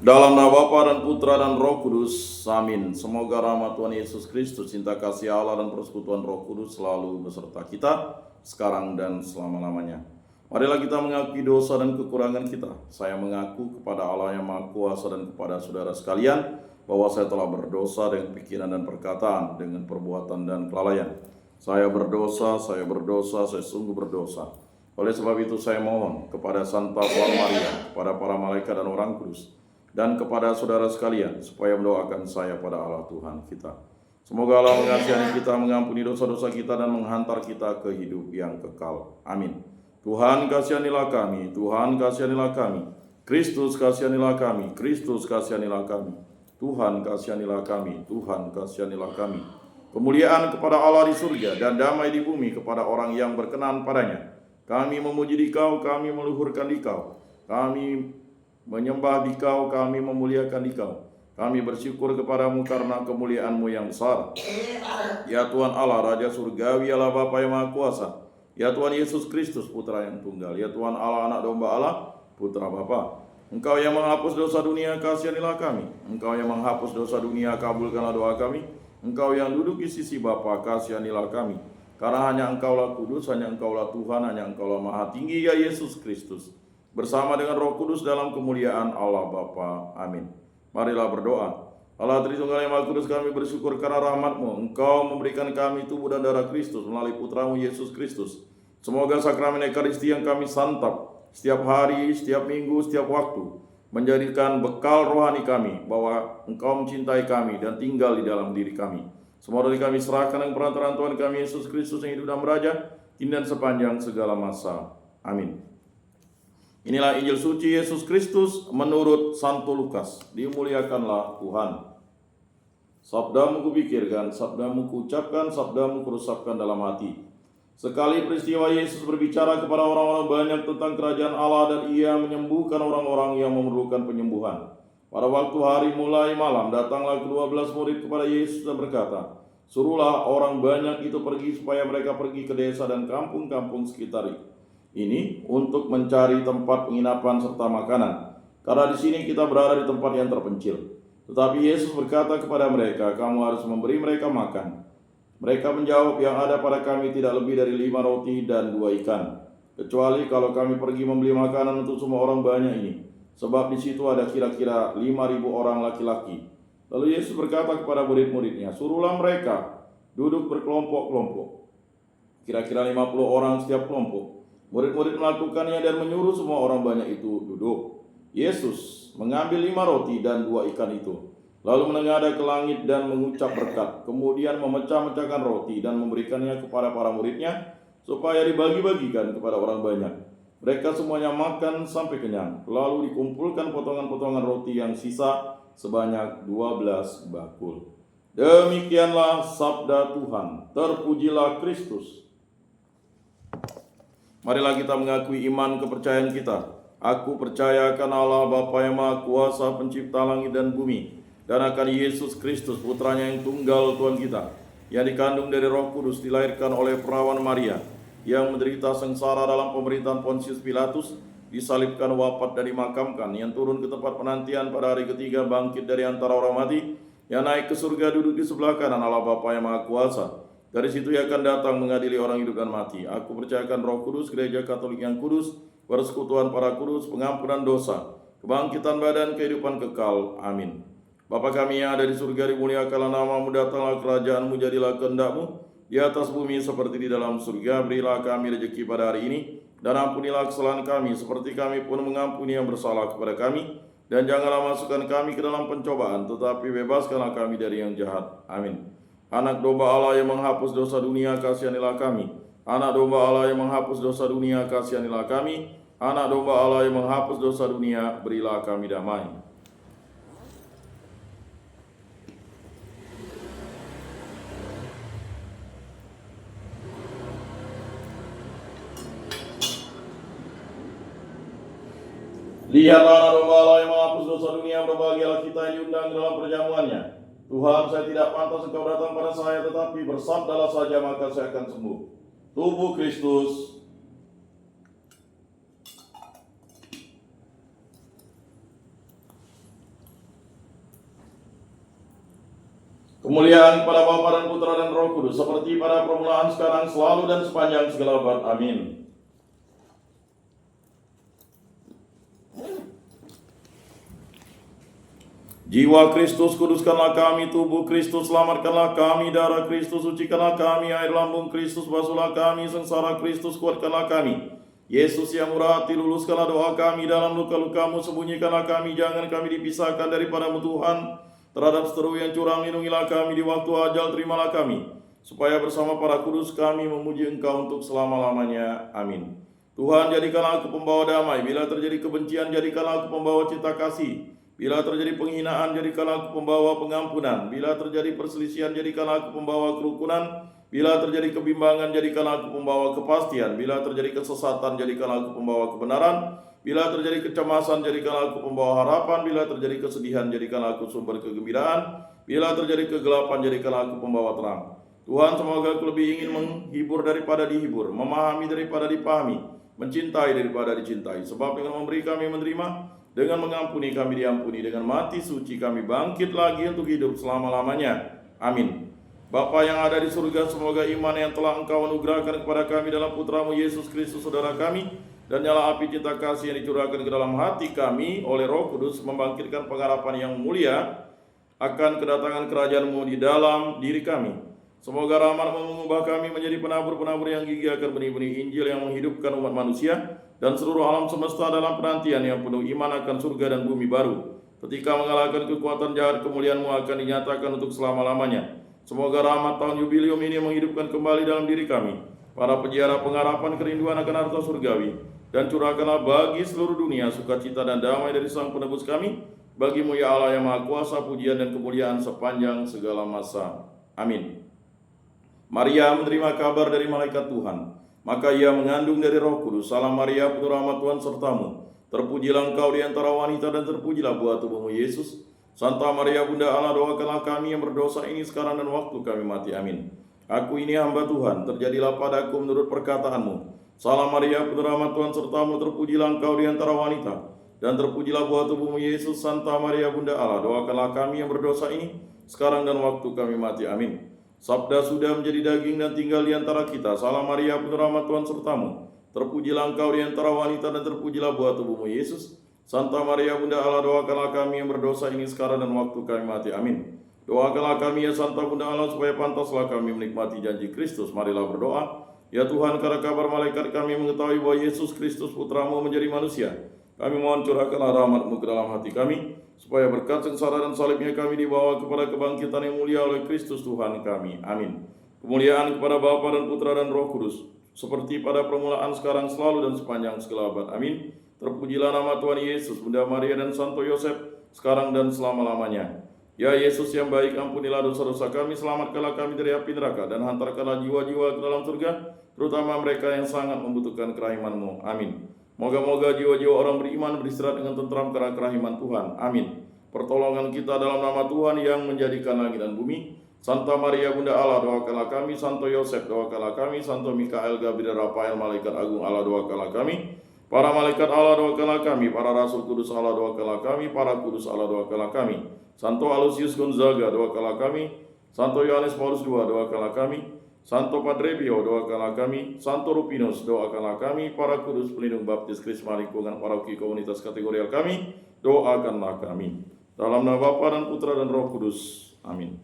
Dalam nama Bapa dan Putra dan Roh Kudus, amin. Semoga rahmat Tuhan Yesus Kristus, cinta kasih Allah dan persekutuan Roh Kudus selalu beserta kita, sekarang dan selama-lamanya. Marilah kita mengakui dosa dan kekurangan kita. Saya mengaku kepada Allah yang Maha Kuasa dan kepada saudara sekalian, bahwa saya telah berdosa dengan pikiran dan perkataan, dengan perbuatan dan kelalaian. Saya berdosa, saya sungguh berdosa. Oleh sebab itu saya mohon kepada Santa Puan Maria, kepada para malaikat dan orang kudus, dan kepada saudara sekalian, supaya mendoakan saya pada Allah Tuhan kita. Semoga Allah mengasihi kita, mengampuni dosa-dosa kita, dan menghantar kita ke hidup yang kekal. Amin. Tuhan kasihanilah kami, Tuhan kasihanilah kami. Kristus kasihanilah kami, Kristus kasihanilah kami. Tuhan kasihanilah kami, Tuhan kasihanilah kami. Kemuliaan kepada Allah di surga dan damai di bumi kepada orang yang berkenan padanya. Kami memuji Dikau, kami meluhurkan Dikau, kami menyembah Dikau, kami memuliakan Dikau. Kami bersyukur kepadamu karena kemuliaan-Mu yang besar. Ya Tuhan Allah, Raja Surgawi, Allah Bapa yang Maha Kuasa. Ya Tuhan Yesus Kristus, Putra yang tunggal. Ya Tuhan Allah, Anak Domba Allah, Putra Bapa. Engkau yang menghapus dosa dunia, kasihanilah kami. Engkau yang menghapus dosa dunia, kabulkanlah doa kami. Engkau yang duduk di sisi Bapa, kasihanilah kami. Karena hanya Engkaulah kudus, hanya Engkaulah Tuhan, hanya Engkaulah Maha Tinggi, ya Yesus Kristus, bersama dengan Roh Kudus dalam kemuliaan Allah Bapa. Amin. Marilah berdoa. Allah Tritunggal yang Maha Kudus, kami bersyukur karena rahmat-Mu. Engkau memberikan kami tubuh dan darah Kristus melalui Putra-Mu Yesus Kristus. Semoga sakramen Ekaristi yang kami santap setiap hari, setiap minggu, setiap waktu, menjadikan bekal rohani kami, bahwa Engkau mencintai kami dan tinggal di dalam diri kami. Semua dari kami serahkan dengan perantaraan Tuhan kami Yesus Kristus yang hidup dan beraja, kini dan sepanjang segala masa. Amin. Inilah Injil suci Yesus Kristus menurut Santo Lukas. Dimuliakanlah Tuhan. Sabdamu kupikirkan, sabdamu kuucapkan, sabdamu kurusapkan dalam hati. Sekali peristiwa Yesus berbicara kepada orang-orang banyak tentang kerajaan Allah, dan ia menyembuhkan orang-orang yang memerlukan penyembuhan. Pada waktu hari mulai malam, datanglah ke-12 murid kepada Yesus dan berkata, "Suruhlah orang banyak itu pergi, supaya mereka pergi ke desa dan kampung-kampung sekitar ini untuk mencari tempat penginapan serta makanan, karena di sini kita berada di tempat yang terpencil." Tetapi Yesus berkata kepada mereka, "Kamu harus memberi mereka makan." Mereka menjawab, "Yang ada pada kami tidak lebih dari 5 roti dan 2 ikan, kecuali kalau kami pergi membeli makanan untuk semua orang banyak ini, sebab di situ ada kira-kira 5.000 orang laki-laki." Lalu Yesus berkata kepada murid-muridnya, "Suruhlah mereka duduk berkelompok-kelompok, kira-kira 50 orang setiap kelompok." Murid-murid melakukannya dan menyuruh semua orang banyak itu duduk. Yesus mengambil 5 roti dan 2 ikan itu, lalu menengadah ke langit dan mengucap berkat. Kemudian memecah-mecahkan roti dan memberikannya kepada para muridnya, supaya dibagi-bagikan kepada orang banyak. Mereka semuanya makan sampai kenyang. Lalu dikumpulkan potongan-potongan roti yang sisa sebanyak 12 bakul. Demikianlah sabda Tuhan. Terpujilah Kristus. Marilah kita mengakui iman kepercayaan kita. Aku percaya akan Allah Bapa yang Maha Kuasa, pencipta langit dan bumi, dan akan Yesus Kristus, Putranya yang tunggal Tuhan kita, yang dikandung dari Roh Kudus, dilahirkan oleh perawan Maria, yang menderita sengsara dalam pemerintahan Pontius Pilatus, disalibkan, wafat dan dimakamkan, yang turun ke tempat penantian, pada hari ketiga bangkit dari antara orang mati, yang naik ke surga, duduk di sebelah kanan Allah Bapa yang Maha Kuasa. Dari situ ia akan datang mengadili orang hidup dan mati. Aku percayakan Roh Kudus, Gereja Katolik yang kudus, persekutuan para kudus, pengampunan dosa, kebangkitan badan, kehidupan kekal. Amin. Bapa kami yang ada di surga, dimuliakanlah namamu, datanglah kerajaanmu, jadilah kehendakmu di atas bumi seperti di dalam surga. Berilah kami rezeki pada hari ini, dan ampunilah kesalahan kami seperti kami pun mengampuni yang bersalah kepada kami. Dan janganlah masukkan kami ke dalam pencobaan, tetapi bebaskanlah kami dari yang jahat. Amin. Anak domba Allah yang menghapus dosa dunia, kasihanilah kami. Anak domba Allah yang menghapus dosa dunia, kasihanilah kami. Anak domba Allah yang menghapus dosa dunia, berilah kami damai. Lihatlah anak domba Allah yang menghapus dosa dunia, berbahagialah kita yang diundang dalam perjamuannya. Tuhan, saya tidak pantas Engkau datang pada saya, tetapi bersabdalah saja, maka saya akan sembuh. Tubuh Kristus. Kemuliaan kepada Bapa dan Putra dan Roh Kudus, seperti pada permulaan, sekarang, selalu, dan sepanjang segala abad. Amin. Jiwa Kristus, kuduskanlah kami. Tubuh Kristus, selamatkanlah kami. Darah Kristus, sucikanlah kami. Air lambung Kristus, basuhlah kami. Sengsara Kristus, kuatkanlah kami. Yesus yang murah hati, luluskanlah doa kami. Dalam luka-lukamu, sembunyikanlah kami. Jangan kami dipisahkan daripadamu Tuhan. Terhadap seteru yang curang, lindungilah kami. Di waktu ajal, terimalah kami. Supaya bersama para kudus kami memuji Engkau untuk selama-lamanya. Amin. Tuhan, jadikanlah aku pembawa damai. Bila terjadi kebencian, jadikanlah aku pembawa cinta kasih. Bila terjadi penghinaan, jadikanlah aku pembawa pengampunan. Bila terjadi perselisihan, jadikanlah aku pembawa kerukunan. Bila terjadi kebimbangan, jadikanlah aku pembawa kepastian. Bila terjadi kesesatan, jadikanlah aku pembawa kebenaran. Bila terjadi kecemasan, jadikanlah aku pembawa harapan. Bila terjadi kesedihan, jadikanlah aku sumber kegembiraan. Bila terjadi kegelapan, jadikanlah aku pembawa terang. Tuhan, semoga aku lebih ingin menghibur daripada dihibur, memahami daripada dipahami, mencintai daripada dicintai. Sebab dengan memberi kami menerima, dengan mengampuni kami diampuni, dengan mati suci kami bangkit lagi untuk hidup selama-lamanya. Amin. Bapa yang ada di surga, semoga iman yang telah Engkau anugerahkan kepada kami dalam Putramu Yesus Kristus saudara kami, dan nyala api cinta kasih yang dicurahkan ke dalam hati kami oleh Roh Kudus, membangkitkan pengharapan yang mulia akan kedatangan kerajaan-Mu di dalam diri kami. Semoga rahmat-Mu mengubah kami menjadi penabur-penabur yang gigih akan benih-benih Injil yang menghidupkan umat manusia dan seluruh alam semesta dalam penantian yang penuh iman akan surga dan bumi baru. Ketika mengalahkan kekuatan jahat, kemuliaan-Mu akan dinyatakan untuk selama-lamanya. Semoga rahmat tahun jubilium ini menghidupkan kembali dalam diri kami para peziarah pengharapan kerinduan akan harta surgawi, dan curahkanlah bagi seluruh dunia sukacita dan damai dari Sang Penebus kami. Bagi-Mu ya Allah yang Maha Kuasa, pujian dan kemuliaan sepanjang segala masa. Amin. Maria menerima kabar dari malaikat Tuhan, maka ia mengandung dari Roh Kudus. Salam Maria, penuh rahmat Tuhan sertamu. Terpujilah engkau di antara wanita, dan terpujilah buah tubuhmu Yesus. Santa Maria Bunda Allah, doakanlah kami yang berdosa ini sekarang dan waktu kami mati. Amin. Aku ini hamba Tuhan, terjadilah padaku menurut perkataanmu. Salam Maria, penuh rahmat Tuhan sertamu. Terpujilah engkau di antara wanita, dan terpujilah buah tubuhmu Yesus. Santa Maria Bunda Allah, doakanlah kami yang berdosa ini sekarang dan waktu kami mati. Amin. Sabda sudah menjadi daging dan tinggal di antara kita. Salam Maria, penuh rahmat Tuhan sertamu. Terpujilah engkau di antara wanita, dan terpujilah buah tubuhmu Yesus. Santa Maria Bunda Allah, doakanlah kami yang berdosa ini sekarang dan waktu kami mati. Amin. Doakanlah kami ya Santa Bunda Allah, supaya pantaslah kami menikmati janji Kristus. Marilah berdoa. Ya Tuhan, karena kabar malaikat kami mengetahui bahwa Yesus Kristus Putramu menjadi manusia, kami mohon curahkanlah rahmat-Mu ke dalam hati kami, supaya berkat sengsara dan salibnya kami dibawa kepada kebangkitan yang mulia oleh Kristus Tuhan kami. Amin. Kemuliaan kepada Bapa dan Putra dan Roh Kudus, seperti pada permulaan, sekarang, selalu, dan sepanjang segala abad. Amin. Terpujilah nama Tuhan Yesus, Bunda Maria dan Santo Yosef, sekarang dan selama-lamanya. Ya Yesus yang baik, ampunilah dosa-dosa kami, selamatkanlah kami dari api neraka, dan hantarkanlah jiwa-jiwa ke dalam surga, terutama mereka yang sangat membutuhkan kerahiman-Mu. Amin. Moga-moga jiwa-jiwa orang beriman beristirahat dengan tentram karena kerahiman Tuhan. Amin. Pertolongan kita dalam nama Tuhan yang menjadikan langit dan bumi. Santa Maria Bunda Allah, doakanlah kami. Santo Yosef, doakanlah kami. Santo Mikael, Gabriel, Rafael, Malaikat Agung Allah, doakanlah kami. Para malaikat Allah, doakanlah kami. Para rasul kudus Allah, doakanlah kami. Para kudus Allah, doakanlah kami. Santo Aloysius Gonzaga, doakanlah kami. Santo Yohanes Paulus II, doakanlah kami. Santo Padre Pio, doakanlah kami. Santo Rufinus, doakanlah kami. Para kudus pelindung baptis Krisma lingkungan paroki komunitas kategorial kami, doakanlah kami. Dalam nama Bapa dan Putra dan Roh Kudus. Amin.